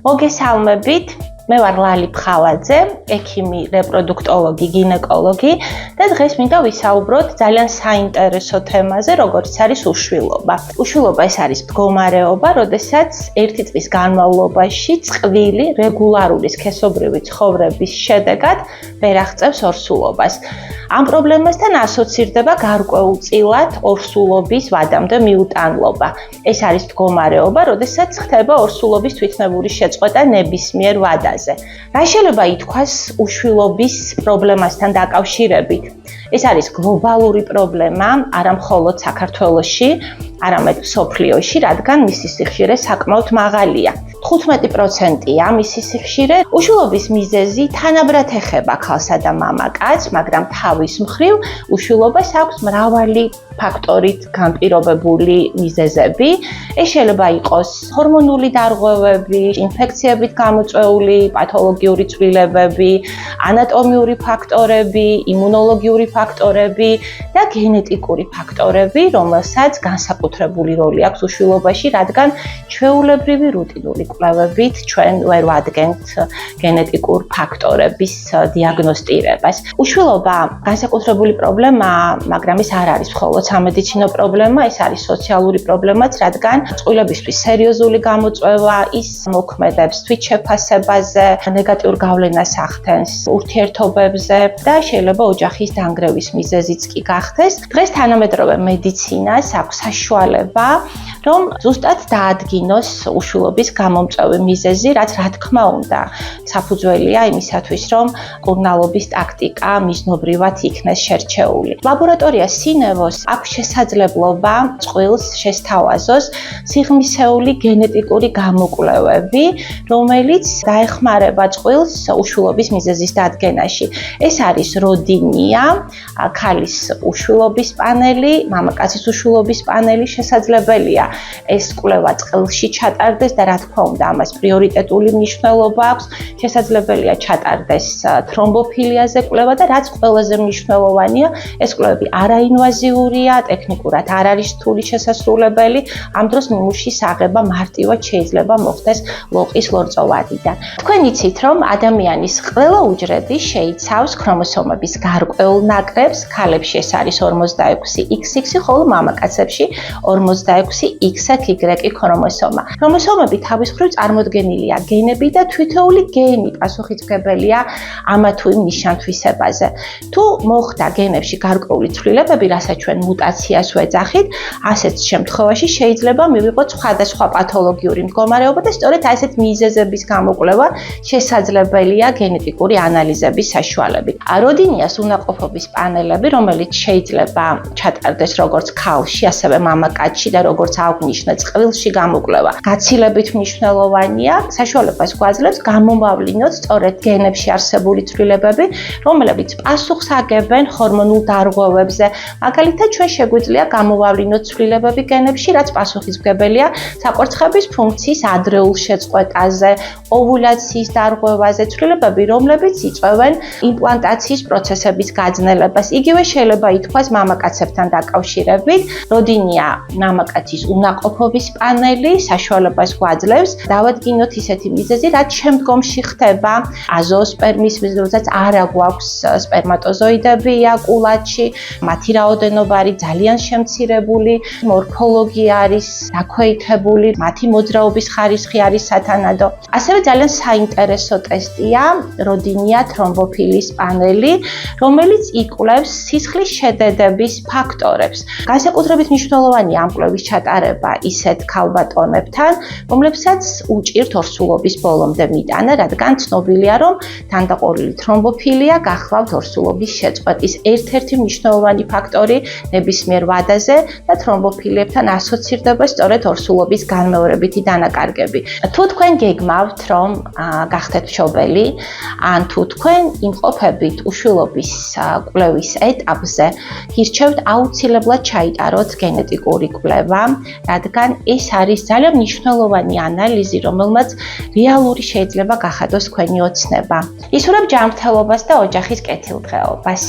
მოგესალმებით, მე ვარ ლალი ფხავაძე, ექიმი, რეპროდუქტოლოგი, გინეკოლოგი და დღეს მინდა ვისაუბროთ ძალიან საინტერესო თემაზე, როგორც არის უშვილობა. უშვილობა ეს არის მდგომარეობა, როდესაც ერთი წლის განმავლობაში წყვილი რეგულარული სქესობრივი ცხოვრების შედეგად ვერ აღწევს ორსულობას. ამ პრობლემასთან ასოცირდება გარკვეულწილად ორსულობის ვადამდე მიუტანლობა. ეს არის მდგომარეობა, როდესაც ხდება ორსულობის თვითნებური შეწყვეტა ნებისმიერ ვადაზე. რა შეიძლება ითქვას უშვილობის პრობლემასთან დაკავშირებით? ეს არის გლობალური პრობლემა, არა მხოლოდ საქართველოში, არამედ მსოფლიოში, რადგან მისი სიხშირე საკმაოდ მაღალია. 15%-ია მისი სიხშირე. უშვილობის მიზეზი თანაბრად ეხება ქალსა და მამაკაცს, მაგრამ თავის მხრივ უშვილობას აქვს მრავალი ფაქტორით განპირობებული მიზეზები. ეს შეიძლება იყოს ჰორმონული დარღვევები, ინფექციებით გამოწვეული პათოლოგიური ცვლილებები, ანატომიური ფაქტორები, იმუნოლოგიური ფაქტორები და გენეტიკური ფაქტორები, რომელსაც განსაკუთრებული როლი აქვს უშვილობაში, რადგან ჩვეულებრივი რუტინული კვლევებით ჩვენ ვერ ვადგენთ გენეტიკურ ფაქტორების დიაგნოსტირებას. უშვილობა განსაკუთრებული პრობლემაა, მაგრამ ეს არ არის მხოლოდ სამედიცინო პრობლემა, ეს არის სოციალური პრობლემაც, რადგან წყვილებისთვის სერიოზული გამოწვევა, ის მოქმედებს თვითშეფასებაზე, ნეგატიურ გავლენას ახდენს ურთიერთობებზე და შეიძლება ოჯახის დანგრევის მიზეზიც კი გახდეს. დღეს თანამედროვე მედიცინას აქვს საშუალება, რომ ზუსტად დაადგინოს უშვილობის გამომწვევი მიზეზი, რაც რა თქმა უნდა საფუძველია იმისათვის, რომ მკურნალობის ტაქტიკა მიზნობრივად იქნეს შერჩეული. ლაბორატორია სინევოს აქვს შესაძლებლობა წყვილს შესთავაზოს სიღრმისეული გენეტიკური გამოკვლევები, რომელიც დაეხმარება წყვილს უშვილობის მიზეზის დადგენაში. ეს არის როდინია, ქალის უშვილობის პანელი, მამაკაცის უშვილობის პანელი შესაძლებელია ეს კვლევა წყილში ჩატარდეს და რა თქმა უნდა ამას პრიორიტეტული მნიშვნელობა აქვს. შესაძლებელია ჩატარდეს თრომბოფილიაზე კვლევა და რაც ყველაზე მნიშვნელოვანია, ეს კვლევები არაინვაზიურია, ტექნიკურად არ არის რთული შესასრულებელი. ამ დროს ნიმუშის აღება მარტივად შეიძლება მოხდეს ლოყის ლორწოვადიდან. თქვენ იცით, რომ ადამიანის ყველა უჯრედი შეიცავს ქრომოსომების გარკვეულ ნაკრებს, ქალებში ეს არის 46XX, ხოლო მამაკაცებში 46XY ქრომოსომა. ქრომოსომები თავის მხრივ წარმოდგენილია გენები და თითოეული გენი პასუხისმგებელია ამა თუ იმ ნიშან-თვისებაზე. თუ მოხდა გენებში გარკვეული ცვლილებები, რასაც ჩვენ მუტაციას ვეძახით, ასეთ შემთხვევაში შეიძლება მივიღოთ სხვადასხვა პათოლოგიური მდგომარეობა და სწორედ ასეთ მიზეზების გამოკვლევა შესაძლებელია გენეტიკური ანალიზების საშუალებით. როდინიას უნაყოფობის პანელები, რომელიც შეიძლება ჩატარდეს როგორც ქალში, ასევე მამაკაცში და როგორც აღვნიშნეთ წყვილში გამოკვლევა, გაცილებით მნიშვნელოვანია. საშუალებას გვაძლევს გამომავლინოთ სწორედ გენებში არსებული ცვლილებები, რომლებიც პასუხს აგებენ ჰორმონულ დარღვევებზე. მაგალითად, ჩვენ შეგვიძლია გამოვავლინოთ ცვლილებები გენებში, რაც პასუხისმგებელია საყურცხების ფუნქციის ადრეულ შეწყვეტაზე, ოვულაციის დარღვევაზე, ცვლილებები, რომლებიც იწვევენ იმპლანტაციის პროცესების გაძნელებას. იგივე შეიძლება ითქვას მამაკაცებთან დაკავშირებით. როდინია მამაკაცის უნაყოფობის პანელი საშუალებას გვაძლევს დავადგინოთ ისეთი მიზეზი, რაც შემდგომში ხდება აზოოსპერმის მიზეზსაც არა გვაქვს სპერმატოზოიდები იაკულათში, მათი რაოდენობა არის ძალიან შემცირებული, მორფოლოგია არის დაქვეითებული, მათი მოძრაობის ხარისხი არის სათანადო. ასევე ძალიან საინტერესო ტესტია როდინია თრომბოფილის პანელი, რომელიც იკვლევს სისხლის შედედების ფაქტორებს. განსაკუთრებით მნიშვნელოვანია ამ კვლევის ჩატარება ისეთ ქალბატონებთან, რომლებსაც უჭირთ ორსულობის ბოლომდე მიტანა, რადგან ცნობილია, რომ თანდაყოლილი თრომბოფილია გახლავთ ორსულობის შეწყვეტის ერთ-ერთი მნიშვნელოვანი ფაქტორი ნებისმიერ ვადაზე და თრომბოფილიებთან ასოცირდება სწორედ ორსულობის განმეორებითი დანაკარგები. თუ თქვენ გეგმავთ, რომ გახდეთ მშობელი, ან თუ თქვენ იმყოფებით უშვილობის კვლევის ეტაპზე, გირჩევთ აუცილებლად ჩაიტაროთ გენეტიკური კვლევა, რადგან ეს არის ძალიან მნიშვნელოვანი ანალიზი, რომელმაც რეალური შეიძლება გახადოს თქვენი ოცნება. ისურვებ ჯანმრთელობას და ოჯახის კეთილდღეობას.